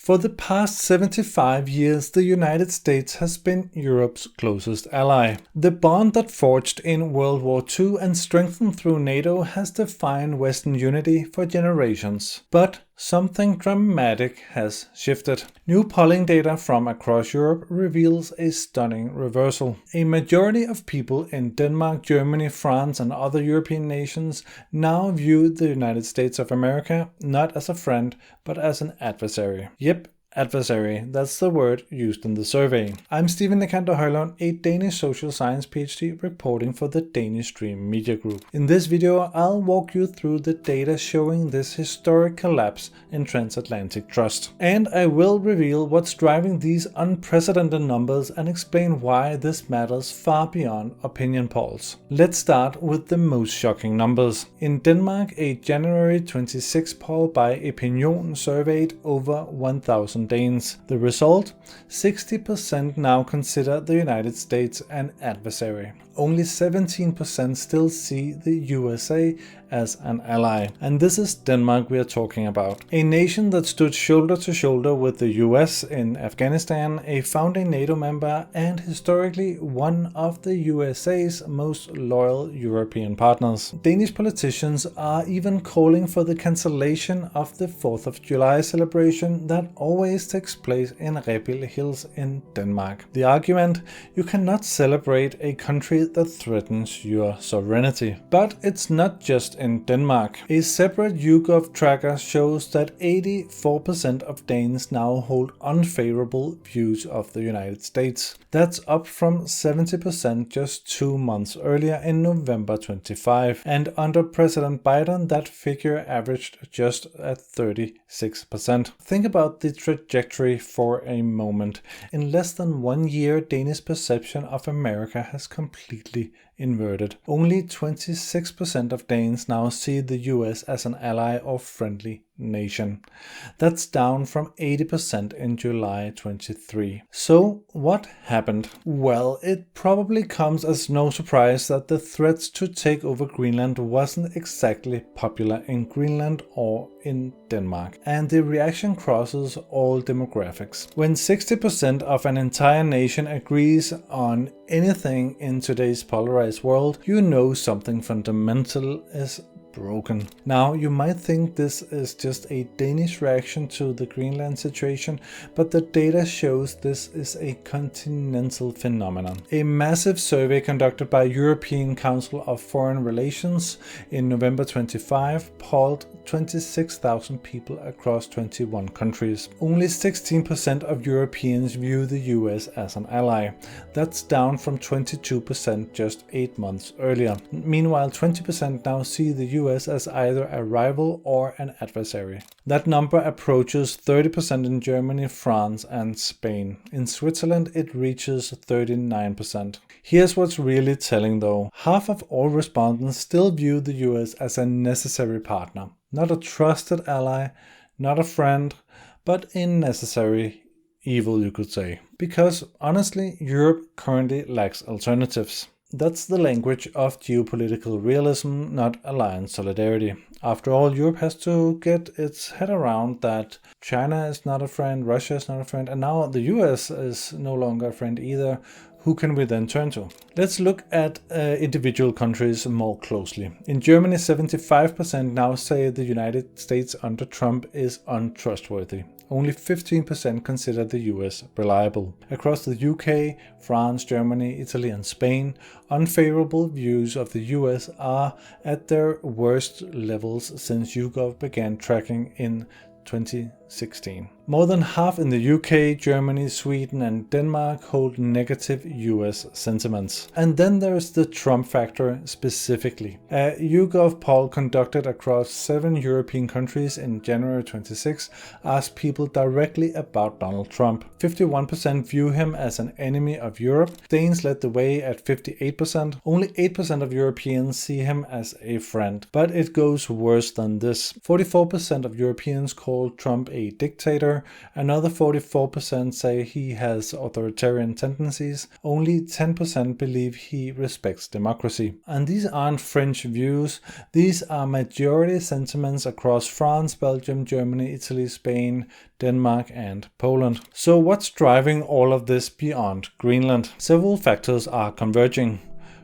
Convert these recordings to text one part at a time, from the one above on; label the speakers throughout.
Speaker 1: For the past 75 years, the United States has been Europe's closest ally. The bond that forged in World War II and strengthened through NATO has defined Western unity for generations. But something dramatic has shifted. New polling data from across Europe reveals a stunning reversal. A majority of people in Denmark, Germany, France, and other European nations now view the United States of America not as a friend, but as an adversary. Yep, adversary, that's the word used in the survey. I'm Steven Nekanto-Hørlund, a Danish social science PhD reporting for the Danish Stream Media Group. In this video, I'll walk you through the data showing this historic collapse in transatlantic trust. And I will reveal what's driving these unprecedented numbers and explain why this matters far beyond opinion polls. Let's start with the most shocking numbers. In Denmark, a January 26 poll by Opinion surveyed over 1,000 Danes. The result? 60% now consider the United States an adversary. Only 17% still see the USA as an ally. And this is Denmark we are talking about. A nation that stood shoulder to shoulder with the US in Afghanistan, a founding NATO member, and historically one of the USA's most loyal European partners. Danish politicians are even calling for the cancellation of the 4th of July celebration that always takes place in Rebild Hills in Denmark. The argument: you cannot celebrate a country that threatens your sovereignty. But it's not just in Denmark. A separate YouGov tracker shows that 84% of Danes now hold unfavorable views of the United States. That's up from 70% just 2 months earlier in November 25. And under President Biden, that figure averaged just at 36%. Think about the trajectory for a moment. In less than 1 year, Danish perception of America has completely inverted. Only 26% of Danes now see the US as an ally or friendly nation. That's down from 80% in July 23. So what happened? Well, it probably comes as no surprise that the threats to take over Greenland wasn't exactly popular in Greenland or in Denmark, and the reaction crosses all demographics. When 60% of an entire nation agrees on anything in today's polarized world, you know something fundamental is broken. Now, you might think this is just a Danish reaction to the Greenland situation, but the data shows this is a continental phenomenon. A massive survey conducted by European Council of Foreign Relations in November 25 polled 26,000 people across 21 countries. Only 16% of Europeans view the US as an ally. That's down from 22% just 8 months earlier. Meanwhile, 20% now see the US as either a rival or an adversary. That number approaches 30% in Germany, France, and Spain. In Switzerland, it reaches 39%. Here's what's really telling though. Half of all respondents still view the US as a necessary partner. Not a trusted ally, not a friend, but a necessary evil, you could say. Because honestly, Europe currently lacks alternatives. That's the language of geopolitical realism, not alliance solidarity. After all, Europe has to get its head around that China is not a friend, Russia is not a friend, and now the US is no longer a friend either. Who can we then turn to? Let's look at individual countries more closely. In Germany, 75% now say the United States under Trump is untrustworthy. Only 15% consider the US reliable. Across the UK, France, Germany, Italy, and Spain, unfavorable views of the US are at their worst levels since YouGov began tracking in 2016. More than half in the UK, Germany, Sweden, and Denmark hold negative US sentiments. And then there's the Trump factor specifically. A YouGov poll conducted across 7 European countries in January 26 asked people directly about Donald Trump. 51% view him as an enemy of Europe. Danes led the way at 58%. Only 8% of Europeans see him as a friend. But it goes worse than this. 44% of Europeans call Trump a dictator. dictator, another 44% say he has authoritarian tendencies, only 10% believe he respects democracy. And these aren't fringe views, these are majority sentiments across France, Belgium, Germany, Italy, Spain, Denmark and Poland. So what's driving all of this beyond Greenland? Several factors are converging.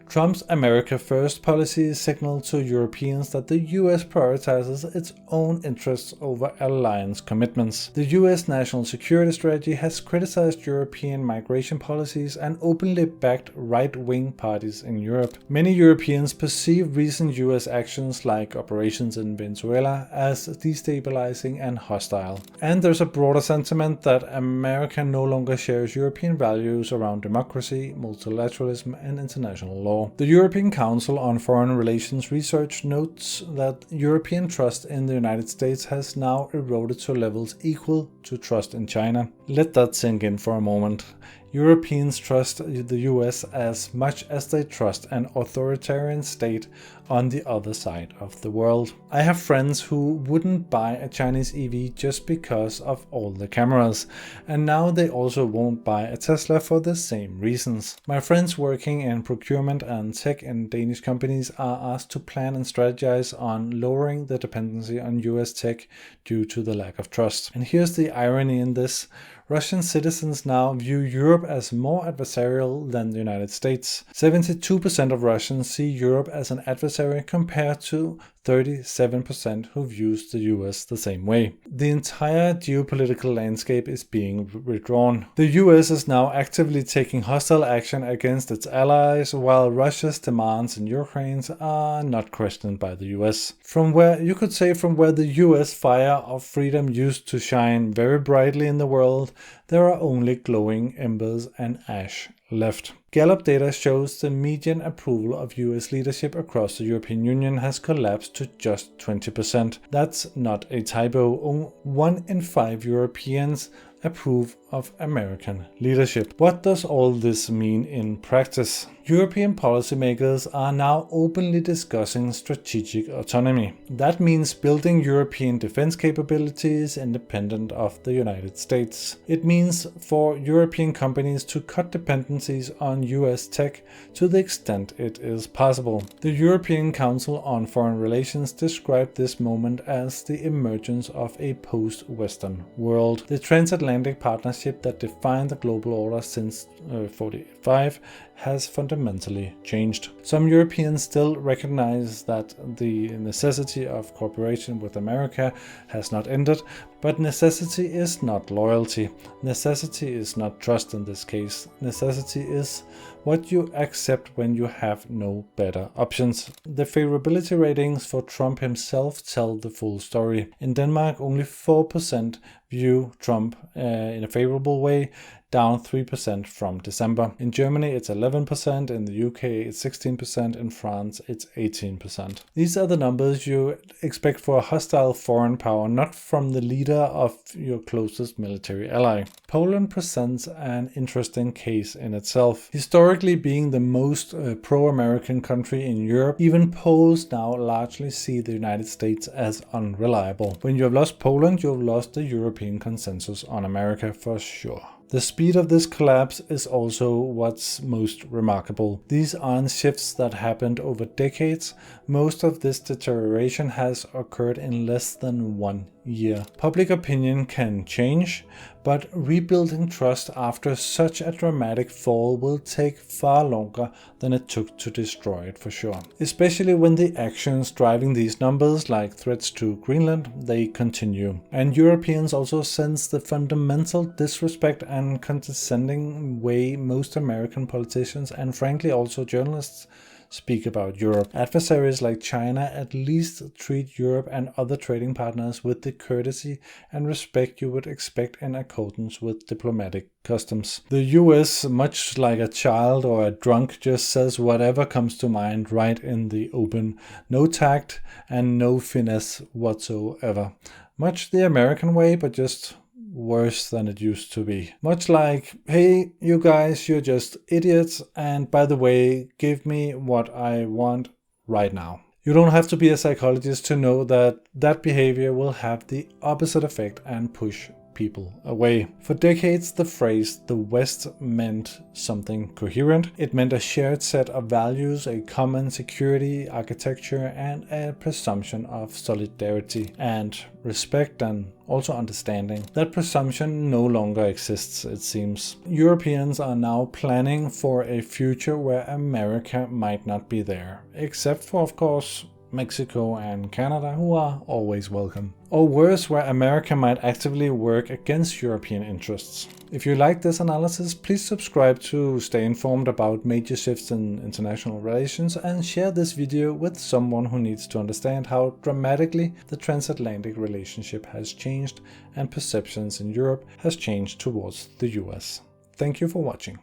Speaker 1: Trump's America First policy signaled to Europeans that the US prioritizes its own interests over alliance commitments. The US national security strategy has criticized European migration policies and openly backed right-wing parties in Europe. Many Europeans perceive recent US actions like operations in Venezuela as destabilizing and hostile. And there's a broader sentiment that America no longer shares European values around democracy, multilateralism and international law. The European Council on Foreign Relations Research notes that European trust in the United States has now eroded to levels equal to trust in China. Let that sink in for a moment. Europeans trust the US as much as they trust an authoritarian state on the other side of the world. I have friends who wouldn't buy a Chinese EV just because of all the cameras, and now they also won't buy a Tesla for the same reasons. My friends working in procurement and tech in Danish companies are asked to plan and strategize on lowering the dependency on US tech due to the lack of trust. And here's the irony in this. Russian citizens now view Europe as more adversarial than the United States. 72% of Russians see Europe as an adversary compared to 37% who views the US the same way. The entire geopolitical landscape is being redrawn. The US is now actively taking hostile action against its allies, while Russia's demands in Ukraine are not questioned by the US. From where the US fire of freedom used to shine very brightly in the world, there are only glowing embers and ash left. Gallup data shows the median approval of US leadership across the European Union has collapsed to just 20%. That's not a typo. 1 in 5 Europeans approve of American leadership. What does all this mean in practice? European policymakers are now openly discussing strategic autonomy. That means building European defense capabilities independent of the United States. It means for European companies to cut dependencies on US tech to the extent it is possible. The European Council on Foreign Relations described this moment as the emergence of a post-Western world. The transatlantic partnership that defined the global order since 1945 has fundamentally changed. Some Europeans still recognize that the necessity of cooperation with America has not ended, but necessity is not loyalty. Necessity is not trust in this case. Necessity is what you accept when you have no better options. The favorability ratings for Trump himself tell the full story. In Denmark, only 4% view Trump in a favorable way, down 3% from December. In Germany, it's 11%, in the UK, it's 16%, in France, it's 18%. These are the numbers you expect for a hostile foreign power, not from the leader of your closest military ally. Poland presents an interesting case in itself. Historically being the most pro-American country in Europe, even Poles now largely see the United States as unreliable. When you have lost Poland, you have lost the European consensus on America for sure. The speed of this collapse is also what's most remarkable. These aren't shifts that happened over decades. Most of this deterioration has occurred in less than 1 year. Public opinion can change, but rebuilding trust after such a dramatic fall will take far longer than it took to destroy it for sure. Especially when the actions driving these numbers, like threats to Greenland, they continue. And Europeans also sense the fundamental disrespect and condescending way most American politicians and frankly also journalists speak about Europe. Adversaries like China at least treat Europe and other trading partners with the courtesy and respect you would expect in accordance with diplomatic customs. The US, much like a child or a drunk, just says whatever comes to mind right in the open. No tact and no finesse whatsoever. Much the American way, but just worse than it used to be. Much like, hey, you guys, you're just idiots, and by the way, give me what I want right now. You don't have to be a psychologist to know that that behavior will have the opposite effect and push people away. For decades, the phrase "the West" meant something coherent. It meant a shared set of values, a common security architecture, and a presumption of solidarity and respect and also understanding. That presumption no longer exists, it seems. Europeans are now planning for a future where America might not be there, except for, of course, Mexico and Canada, who are always welcome. Or worse, where America might actively work against European interests. If you like this analysis, please subscribe to stay informed about major shifts in international relations and share this video with someone who needs to understand how dramatically the transatlantic relationship has changed and perceptions in Europe has changed towards the US. Thank you for watching.